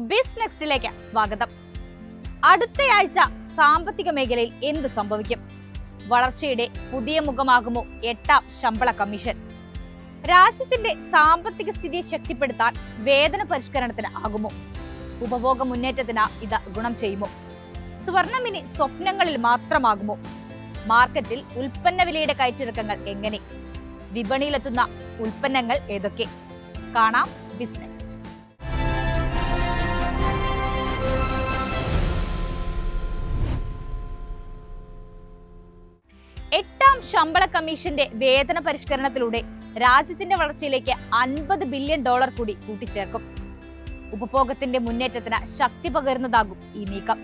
ബിസ്നെക്സ്റ്റിലേക്ക് സ്വാഗതം. അടുത്തയാഴ്ച സാമ്പത്തിക മേഖലയിൽ എന്തു സംഭവിക്കും? വളർച്ചയുടെ പുതിയ മുഖമാകുമോ 8ാം ശമ്പള കമ്മീഷൻ? രാജ്യത്തിന്റെ സാമ്പത്തിക സ്ഥിതിയെ ശക്തിപ്പെടുത്താൻ വേതന പരിഷ്കരണത്തിന് ആകുമോ? ഉപഭോഗ മുന്നേറ്റത്തിന് ഇത് ഗുണം ചെയ്യുമോ? സ്വർണം ഇനി സ്വപ്നങ്ങളിൽ മാത്രമാകുമോ? മാർക്കറ്റിൽ ഉൽപ്പന്ന വിലയുടെ കയറ്റിറക്കങ്ങൾ എങ്ങനെ? വിപണിയിലെത്തുന്ന ഉൽപ്പന്നങ്ങൾ ഏതൊക്കെ? കാണാം ബിസ്നെക്സ്റ്റ്. 8ാം ശമ്പള കമ്മീഷന്റെ വേതന പരിഷ്കരണത്തിലൂടെ രാജ്യത്തിന്റെ വളർച്ചയിലേക്ക് $50 ബില്യൺ കൂടി കൂട്ടിച്ചേർക്കും. ഉപഭോഗത്തിന്റെ മുന്നേറ്റത്തിന് ശക്തി പകരുന്നതാകും ഈ നീക്കം.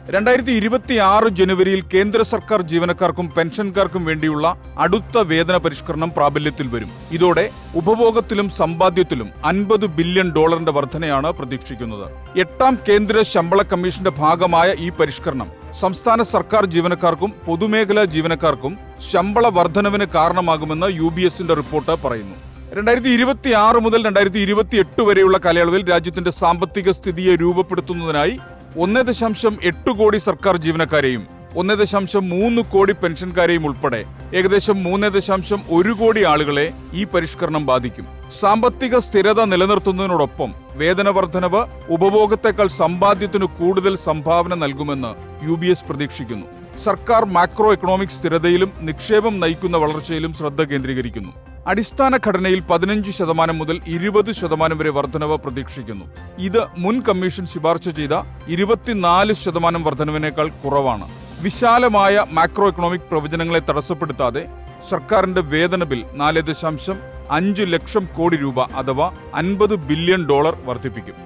2026 ജനുവരിയിൽ കേന്ദ്ര സർക്കാർ ജീവനക്കാർക്കും പെൻഷൻകാർക്കും വേണ്ടിയുള്ള അടുത്ത വേതന പരിഷ്കരണം പ്രാബല്യത്തിൽ വരും. ഇതോടെ ഉപഭോഗത്തിലും സമ്പാദ്യത്തിലും $50 ബില്യൺ വർധനയാണ് പ്രതീക്ഷിക്കുന്നത്. 8ാം കേന്ദ്ര ശമ്പള കമ്മീഷന്റെ ഭാഗമായ ഈ പരിഷ്കരണം സംസ്ഥാന സർക്കാർ ജീവനക്കാർക്കും പൊതുമേഖലാ ജീവനക്കാർക്കും ശമ്പള വർധനവിന് കാരണമാകുമെന്ന് UBSന്റെ റിപ്പോർട്ട് പറയുന്നു. 2026 മുതൽ 2028 വരെയുള്ള കാലയളവിൽ രാജ്യത്തിന്റെ സാമ്പത്തിക സ്ഥിതിയെ രൂപപ്പെടുത്തുന്നതിനായി 1.8 കോടി സർക്കാർ ജീവനക്കാരെയും 1.3 കോടി പെൻഷൻകാരെയും ഉൾപ്പെടെ ഏകദേശം 3.1 കോടി ആളുകളെ ഈ പരിഷ്കരണം ബാധിക്കും. സാമ്പത്തിക സ്ഥിരത നിലനിർത്തുന്നതിനോടൊപ്പം വേതന വർധനവ് ഉപഭോഗത്തെക്കാൾ സമ്പാദ്യത്തിനു കൂടുതൽ സംഭാവന നൽകുമെന്ന് UBS പ്രതീക്ഷിക്കുന്നു. സർക്കാർ മാക്രോ എക്കണോമിക് സ്ഥിരതയിലും നിക്ഷേപം നയിക്കുന്ന വളർച്ചയിലും ശ്രദ്ധ കേന്ദ്രീകരിക്കുന്നു. അടിസ്ഥാന ഘടനയിൽ 15% മുതൽ 20% വരെ വർധനവ് പ്രതീക്ഷിക്കുന്നു. ഇത് മുൻ കമ്മീഷൻ ശുപാർശ ചെയ്ത 24% വർധനവിനേക്കാൾ കുറവാണ്. വിശാലമായ മാക്രോ എക്കണോമിക് പ്രവചനങ്ങളെ തടസ്സപ്പെടുത്താതെ സർക്കാരിന്റെ വേതന ബിൽ 4.5 ലക്ഷം കോടി രൂപ അഥവാ $50 ബില്യൺ വർദ്ധിപ്പിക്കും.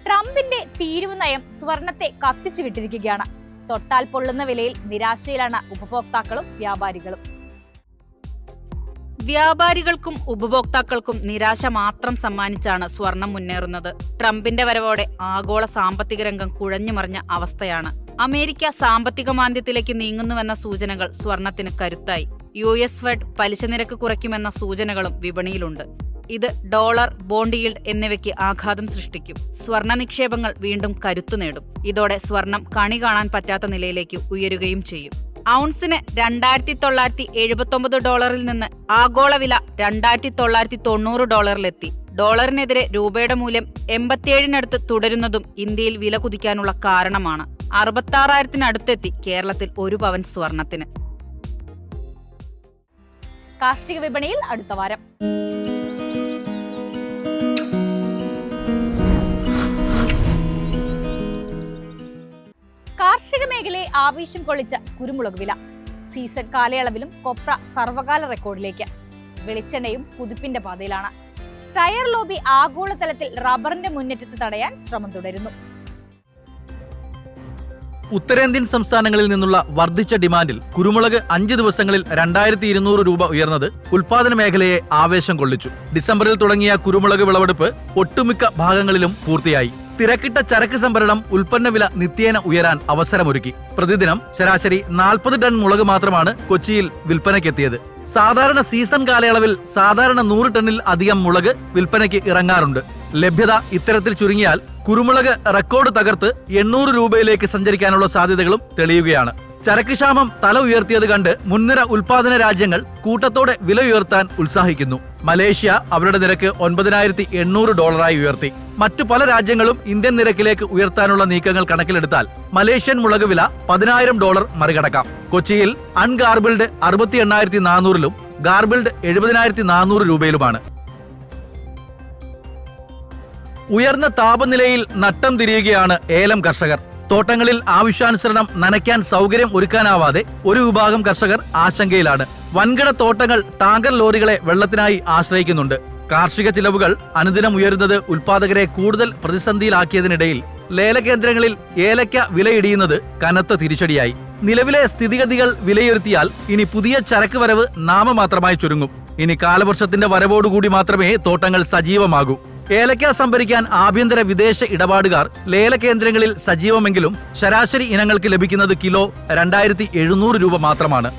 ട്രംപിന്റെ തീരുവ നയം സ്വർണത്തെ കത്തിച്ചു വിട്ടിരിക്കുകയാണ്. തൊട്ടാൽ പൊള്ളുന്ന വിലയിൽ നിരാശയിലാണ് ഉപഭോക്താക്കളും വ്യാപാരികളും. വ്യാപാരികൾക്കും ഉപഭോക്താക്കൾക്കും നിരാശ മാത്രം സമ്മാനിച്ചാണ് സ്വർണം മുന്നേറുന്നത്. ട്രംപിന്റെ വരവോടെ ആഗോള സാമ്പത്തിക രംഗം കുഴഞ്ഞുമറിഞ്ഞ അവസ്ഥയാണ്. അമേരിക്ക സാമ്പത്തിക മാന്ദ്യത്തിലേക്ക് നീങ്ങുന്നുവെന്ന സൂചനകൾ സ്വർണത്തിന് കരുത്തായി. US ഫെഡ് പലിശ നിരക്ക് കുറയ്ക്കുമെന്ന സൂചനകളും വിപണിയിലുണ്ട്. ഇത് ഡോളർ, ബോണ്ട് ഈൽഡ് എന്നിവയ്ക്ക് ആഘാതം സൃഷ്ടിക്കും. സ്വർണ്ണ നിക്ഷേപങ്ങൾ വീണ്ടും കരുത്തു നേടും. ഇതോടെ സ്വർണം കണി കാണാൻ പറ്റാത്ത നിലയിലേക്ക് ഉയരുകയും ചെയ്യും. ഔൺസിന് $2,979 നിന്ന് ആഗോള വില $2,990 ഡോളറിനെതിരെ രൂപയുടെ മൂല്യം 87 തുടരുന്നതും ഇന്ത്യയിൽ വില കുതിക്കാനുള്ള കാരണമാണ്. 66,000 കേരളത്തിൽ 1 പവൻ സ്വർണത്തിന്. കാർഷിക വിപണിയിൽ അടുത്ത വാരം. കാർഷിക മേഖലയെ ആവേശം കൊള്ളിച്ച കുരുമുളക് വില. സീസൺ കാലയളവിലും കൊപ്ര സർവകാല റെക്കോർഡിലേക്ക്. വെളിച്ചെണ്ണയും കുതിപ്പിന്റെ പാതയിലാണ്. ടയർ ലോബി ആഗോളതലത്തിൽ റബ്ബറിന്റെ മുന്നേറ്റത്തെ തടയാൻ ശ്രമം തുടരുന്നു. ഉത്തരേന്ത്യൻ സംസ്ഥാനങ്ങളിൽ നിന്നുള്ള വർദ്ധിച്ച ഡിമാൻഡിൽ കുരുമുളക് 5 ദിവസങ്ങളിൽ 2200 രൂപ ഉയർന്നത് ഉൽപാദന മേഖലയെ ആവേശം കൊള്ളിച്ചു. ഡിസംബറിൽ തുടങ്ങിയ കുരുമുളക് വിളവെടുപ്പ് ഒട്ടുമിക്ക ഭാഗങ്ങളിലും പൂർത്തിയായി. തിരക്കിട്ട ചരക്ക് സംഭരണം ഉൽപ്പന്ന വില നിത്യേന ഉയരാൻ അവസരമൊരുക്കി. പ്രതിദിനം ശരാശരി 40 ടൺ മുളക് മാത്രമാണ് കൊച്ചിയിൽ വിൽപ്പനയ്ക്കെത്തിയത്. സാധാരണ സീസൺ കാലയളവിൽ സാധാരണ 100 ടണ്ണിൽ അധികം മുളക് വിൽപ്പനയ്ക്ക് ഇറങ്ങാറുണ്ട്. ലഭ്യത ഇത്തരത്തിൽ ചുരുങ്ങിയാൽ കുരുമുളക് റെക്കോർഡ് തകർത്ത് 800 രൂപയിലേക്ക് സഞ്ചരിക്കാനുള്ള സാധ്യതകളും തെളിയുകയാണ്. ചരക്ക് ക്ഷാമം തല ഉയർത്തിയത് കണ്ട് മുൻനിര ഉൽപാദന രാജ്യങ്ങൾ കൂട്ടത്തോടെ വില ഉയർത്താൻ ഉത്സാഹിക്കുന്നു. മലേഷ്യ അവരുടെ നിരക്ക് $9,800 ഉയർത്തി. മറ്റു പല രാജ്യങ്ങളും ഇന്ത്യൻ നിരക്കിലേക്ക് ഉയർത്താനുള്ള നീക്കങ്ങൾ കണക്കിലെടുത്താൽ മലേഷ്യൻ മുളക് വില $10,000 മറികടക്കാം. കൊച്ചിയിൽ അൺഗാർബിൾഡ് 68,400 ഗാർബിൾഡ് 70,400 രൂപയിലുമാണ്. ഉയർന്ന താപനിലയിൽ നട്ടം തിരിയുകയാണ് ഏലം കർഷകർ. തോട്ടങ്ങളിൽ ആവശ്യാനുസരണം നനയ്ക്കാൻ സൗകര്യം ഒരുക്കാനാവാതെ ഒരു വിഭാഗം കർഷകർ ആശങ്കയിലാണ്. വൻകിട തോട്ടങ്ങൾ ടാങ്കർ ലോറികളെ വെള്ളത്തിനായി ആശ്രയിക്കുന്നുണ്ട്. കാർഷിക ചിലവുകൾ അനുദിനം ഉയരുന്നത് ഉൽപാദകരെ കൂടുതൽ പ്രതിസന്ധിയിലാക്കിയതിനിടയിൽ ലേലകേന്ദ്രങ്ങളിൽ ഏലയ്ക്ക വിലയിടിയുന്നത് കനത്ത തിരിച്ചടിയായി. നിലവിലെ സ്ഥിതിഗതികൾ വിലയിരുത്തിയാൽ ഇനി പുതിയ ചരക്ക് വരവ് നാമമാത്രമായി ചുരുങ്ങും. ഇനി കാലവർഷത്തിന്റെ വരവോടുകൂടി മാത്രമേ തോട്ടങ്ങൾ സജീവമാകൂ. ഏലക്ക സംഭരിക്കാൻ ആഭ്യന്തര വിദേശ ഇടപാടുകാർ ലേലകേന്ദ്രങ്ങളിൽ സജീവമെങ്കിലും ശരാശരി ഇനങ്ങൾക്ക് ലഭിക്കുന്നത് കിലോ 2700 രൂപ മാത്രമാണ്.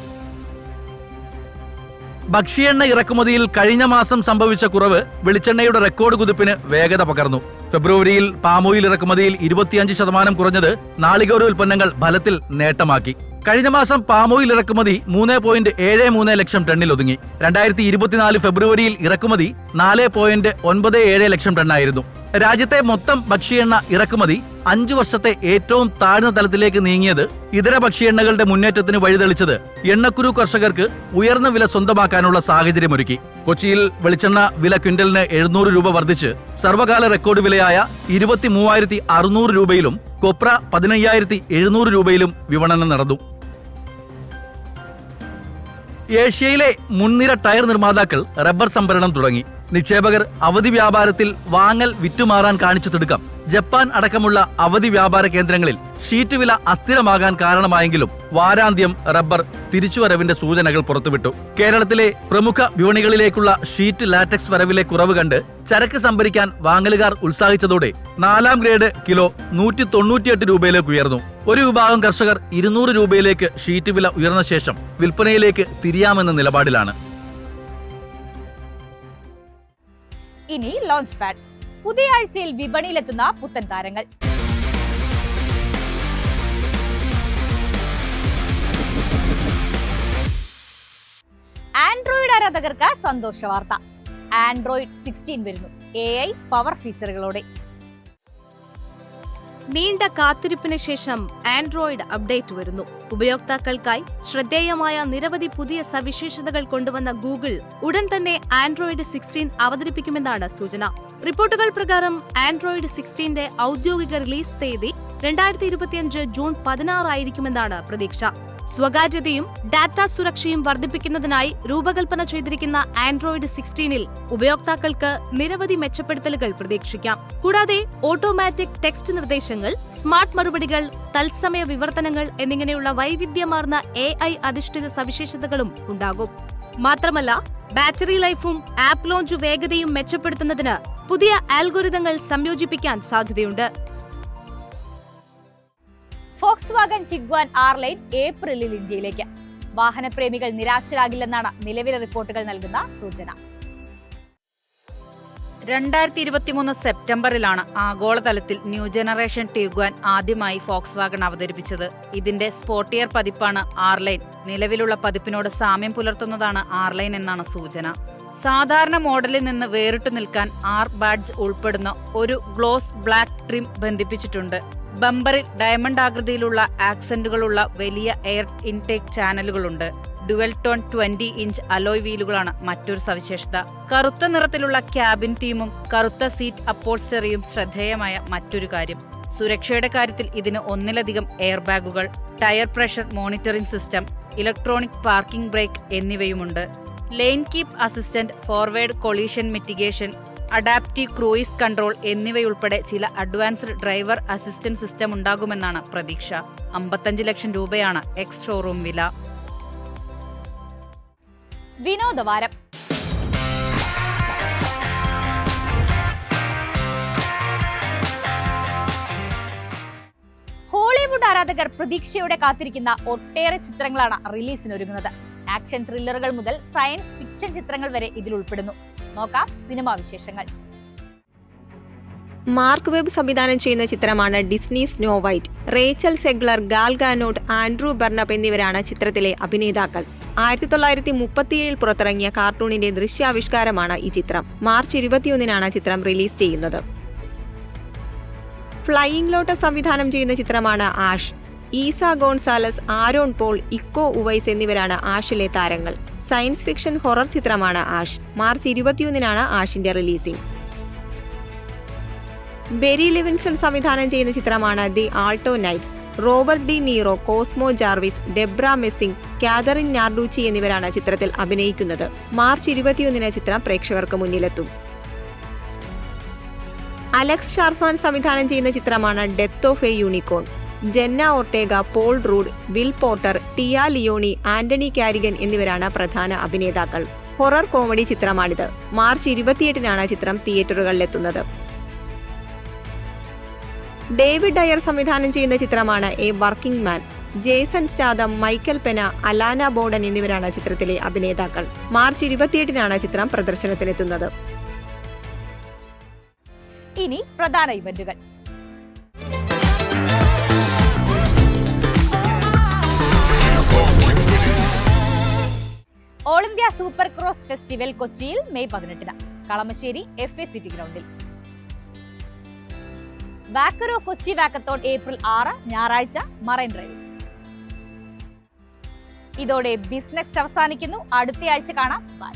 ഭക്ഷ്യെണ്ണ ഇറക്കുമതിയിൽ കഴിഞ്ഞ മാസം സംഭവിച്ച കുറവ് വെളിച്ചെണ്ണയുടെ റെക്കോർഡ് കുതിപ്പിന് വേഗത പകർന്നു. ഫെബ്രുവരിയിൽ പാമോയിൽ ഇറക്കുമതിയിൽ 25% കുറഞ്ഞത് നാളികേര ഉൽപ്പന്നങ്ങൾ ഫലത്തിൽ നേട്ടമാക്കി. കഴിഞ്ഞ മാസം പാമോയിൽ ഇറക്കുമതി 3.73 ലക്ഷം ടണ്ണിൽ ഒതുങ്ങി. 2024 ഫെബ്രുവരിയിൽ ഇറക്കുമതി 4.97 ലക്ഷം ടണ്ണായിരുന്നു. രാജ്യത്തെ മൊത്തം ഭക്ഷ്യെണ്ണ ഇറക്കുമതി 5 വർഷത്തെ ഏറ്റവും താഴ്ന്ന തലത്തിലേക്ക് നീങ്ങിയത് ഇതര ഭക്ഷ്യെണ്ണകളുടെ മുന്നേറ്റത്തിന് വഴിതെളിച്ചത് എണ്ണക്കുരു കർഷകർക്ക് ഉയർന്ന വില സ്വന്തമാക്കാനുള്ള സാഹചര്യമൊരുക്കി. കൊച്ചിയിൽ വെളിച്ചെണ്ണ വില ക്വിന്റലിന് 700 രൂപ വർദ്ധിച്ച് സർവകാല റെക്കോർഡ് വിലയായ 23,600 രൂപയിലും കൊപ്ര 15,700 രൂപയിലും വിപണനം നടന്നു. ഏഷ്യയിലെ മുൻനിര ടയർ നിർമ്മാതാക്കൾ റബ്ബർ സംഭരണം തുടങ്ങി. നിക്ഷേപകർ അവധി വ്യാപാരത്തിൽ വാങ്ങൽ വിറ്റുമാറാൻ കാണിച്ചു തിടുക്കം ജപ്പാൻ അടക്കമുള്ള അവധി വ്യാപാര കേന്ദ്രങ്ങളിൽ ഷീറ്റ് വില അസ്ഥിരമാകാൻ കാരണമായെങ്കിലും വാരാന്ത്യം റബ്ബർ തിരിച്ചുവരവിന്റെ സൂചനകൾ പുറത്തുവിട്ടു. കേരളത്തിലെ പ്രമുഖ വിപണികളിലേക്കുള്ള ഷീറ്റ് ലാറ്റക്സ് വരവിലെ കുറവ് കണ്ട് ചരക്ക് സംഭരിക്കാൻ വാങ്ങലുകാർ ഉത്സാഹിച്ചതോടെ 4ാം ഗ്രേഡ് കിലോ 198 രൂപയിലേക്ക് ഉയർന്നു. ഒരു വിഭാഗം കർഷകർ 200 രൂപയിലേക്ക് ഷീറ്റ് വില ഉയർന്ന ശേഷം വിൽപ്പനയിലേക്ക് തിരിയാമെന്ന നിലപാടിലാണ്. ഇനി ലോഞ്ച് പാഡ്. പുതിയ ആഴ്ചയിൽ വിപണിയിലെത്തുന്ന പുത്തൻ താരങ്ങൾ. ആൻഡ്രോയിഡ് ആരാധകർക്ക് സന്തോഷ വാർത്ത. ആൻഡ്രോയിഡ് 16 വരുന്നു AI പവർ ഫീച്ചറുകളോടെ. നീണ്ട കാത്തിരിപ്പിന് ശേഷം ആൻഡ്രോയിഡ് അപ്ഡേറ്റ് വരുന്നു. ഉപയോക്താക്കൾക്കായി ശ്രദ്ധേയമായ നിരവധി പുതിയ സവിശേഷതകൾ കൊണ്ടുവന്ന ഗൂഗിൾ ഉടൻ തന്നെ ആൻഡ്രോയിഡ് 16 അവതരിപ്പിക്കുമെന്നാണ് സൂചന. റിപ്പോർട്ടുകൾ പ്രകാരം ആൻഡ്രോയിഡ് 16ന്റെ ഔദ്യോഗിക റിലീസ് തീയതി 2025 ജൂൺ 16 ആയിരിക്കുമെന്നാണ് പ്രതീക്ഷ. സ്വകാര്യതയും ഡാറ്റാ സുരക്ഷയും വർദ്ധിപ്പിക്കുന്നതിനായി രൂപകൽപ്പന ചെയ്തിരിക്കുന്ന ആൻഡ്രോയിഡ് 16ൽ ഉപയോക്താക്കൾക്ക് നിരവധി മെച്ചപ്പെടുത്തലുകൾ പ്രതീക്ഷിക്കാം. കൂടാതെ ഓട്ടോമാറ്റിക് ടെക്സ്റ്റ് നിർദ്ദേശങ്ങൾ, സ്മാർട്ട് മറുപടികൾ, തത്സമയ വിവർത്തനങ്ങൾ എന്നിങ്ങനെയുള്ള വൈവിധ്യമാർന്ന AI അധിഷ്ഠിത സവിശേഷതകളും ഉണ്ടാകും. മാത്രമല്ല, ബാറ്ററി ലൈഫും ആപ്പ് ലോഞ്ച് വേഗതയും മെച്ചപ്പെടുത്തുന്നതിന് പുതിയ ആൽഗോരിതങ്ങൾ സംയോജിപ്പിക്കാൻ സാധ്യതയുണ്ട്. ഫോക്സ്വാഗൺ ടിഗ്വാൻ R-Line ഏപ്രിലിൽ ഇന്ത്യയിലേക്ക്. വാഹനപ്രേമികൾ നിരാശരാകില്ലെന്നാണ് നിലവിലെ റിപ്പോർട്ടുകൾ നൽകുന്ന സൂചന. 2023 സെപ്റ്റംബറിലാണ് ആഗോളതലത്തിൽ ന്യൂ ജനറേഷൻ ടിഗ്വാൻ ആദ്യമായി ഫോക്സ്വാഗൺ അവതരിപ്പിച്ചത്. ഇതിന്റെ സ്പോർട്ടിയർ പതിപ്പാണ് R-Line. നിലവിലുള്ള പതിപ്പിനോട് സാമ്യം പുലർത്തുന്നതാണ് R-Line എന്നാണ് സൂചന. സാധാരണ മോഡലിൽ നിന്ന് വേറിട്ടു നിൽക്കാൻ R ബാഡ്ജ് ഉൾപ്പെടുന്ന ഒരു ഗ്ലോസ് ബ്ലാക്ക് ട്രിം ബന്ധിപ്പിച്ചിട്ടുണ്ട്. ബമ്പറിൽ ഡയമണ്ട് ആകൃതിയിലുള്ള ആക്സന്റുകളുള്ള വലിയ എയർ ഇൻടേക്ക് ചാനലുകളുണ്ട്. ഡുവൽ ടോൺ 20 ഇഞ്ച് അലോയ് വീലുകളാണ് മറ്റൊരു സവിശേഷത. കറുത്ത നിറത്തിലുള്ള ക്യാബിൻ തീമും കറുത്ത സീറ്റ് അപ്പോൾസ്റ്ററിയും ശ്രദ്ധേയമായ മറ്റൊരു കാര്യം. സുരക്ഷയുടെ കാര്യത്തിൽ ഇതിന് ഒന്നിലധികം എയർ ബാഗുകൾ, tyre pressure monitoring system, electronic parking brake എന്നിവയുമുണ്ട്. Lane keep assistant, forward collision mitigation, adaptive cruise control എന്നിവയുൾപ്പെടെ ചില അഡ്വാൻസ്ഡ് ഡ്രൈവർ അസിസ്റ്റന്റ് സിസ്റ്റം ഉണ്ടാകുമെന്നാണ് പ്രതീക്ഷ. 55 ലക്ഷം രൂപയാണ് എക്സ് ഷോറൂം വില. വിനോദവാരം. ഹോളിവുഡ് ആരാധകർ പ്രതീക്ഷയോടെ കാത്തിരിക്കുന്ന ഒട്ടേറെ ചിത്രങ്ങളാണ് റിലീസിനൊരുങ്ങുന്നത്. ആക്ഷൻ ത്രില്ലറുകൾ മുതൽ സയൻസ് ഫിക്ഷൻ ചിത്രങ്ങൾ വരെ ഇതിൽ ഉൾപ്പെടുന്നു. നോക്കാം സിനിമാ വിശേഷങ്ങൾ. മാർക്ക് വെബ് സംവിധാനം ചെയ്യുന്ന ചിത്രമാണ് Disney Snow White. Rachel Zegler, Gal Gadot, Andrew Burnap എന്നിവരാണ് ചിത്രത്തിലെ അഭിനേതാക്കൾ. 1937 പുറത്തിറങ്ങിയ കാർട്ടൂണിന്റെ ദൃശ്യാവിഷ്കാരമാണ് ഈ ചിത്രം. മാർച്ച് 21 ചിത്രം റിലീസ് ചെയ്യുന്നത്. ഫ്ലൈയിങ് ലോട്ടസ് സംവിധാനം ചെയ്യുന്ന ചിത്രമാണ് Ash. Eiza Gonzalez, Aaron Paul, Iko Uwais എന്നിവരാണ് ആഷിലെ താരങ്ങൾ. സയൻസ് ഫിക്ഷൻ ഹൊറർ ചിത്രമാണ് ആഷ്. മാർച്ച് 21 ആഷിന്റെ റിലീസിംഗ്. ബെറി ലിവിൻസൺ സംവിധാനം ചെയ്യുന്ന ചിത്രമാണ് the Alto Knights. Robert De Niro, Cosmo Jarvis, Debra Messing, Kathrine Narducci എന്നിവരാണ് ചിത്രത്തിൽ അഭിനയിക്കുന്നത്. മാർച്ച് 21 ചിത്രം പ്രേക്ഷകർക്ക് മുന്നിലെത്തും. അലക്സ് ഷാർഫാൻ സംവിധാനം ചെയ്യുന്ന ചിത്രമാണ് Death of a Unicorn. Jenna Ortega, Paul Rudd, Will Poulter, Tea Leoni, Anthony Carrigan എന്നിവരാണ് പ്രധാന അഭിനേതാക്കൾ. ഹൊറർ കോമഡി ചിത്രമാണിത്. മാർച്ച് 28-നാണ് ചിത്രം തിയേറ്ററുകളിലെത്തുന്നത്. ഡേവിഡ് ഡയർ സംവിധാനം ചെയ്യുന്ന ചിത്രമാണ് A Working Man. Jason Statham, Michael Pena, Alana Borden എന്നിവരാണ് ചിത്രത്തിലെ അഭിനേതാക്കൾ. മാർച്ച് 28-നാണ് ചിത്രം പ്രദർശനത്തിനെത്തുന്നത്. ഇനി പ്രധാന ഇവന്റുകൾ. All India super cross festival കൊച്ചിയിൽ മെയ് 18-ന്, കളമശ്ശേരി FA സിറ്റി ഗ്രൗണ്ടിൽ. വാക്കറോ കൊച്ചി വാക്കത്തോൺ ഏപ്രിൽ 6 ഞായറാഴ്ച, മറൈൻ ഡ്രൈവിൽ. ഇതോടെ ബിസിനസ് അവസാനിക്കുന്നു. അടുത്തയാഴ്ച കാണാം. ബൈ.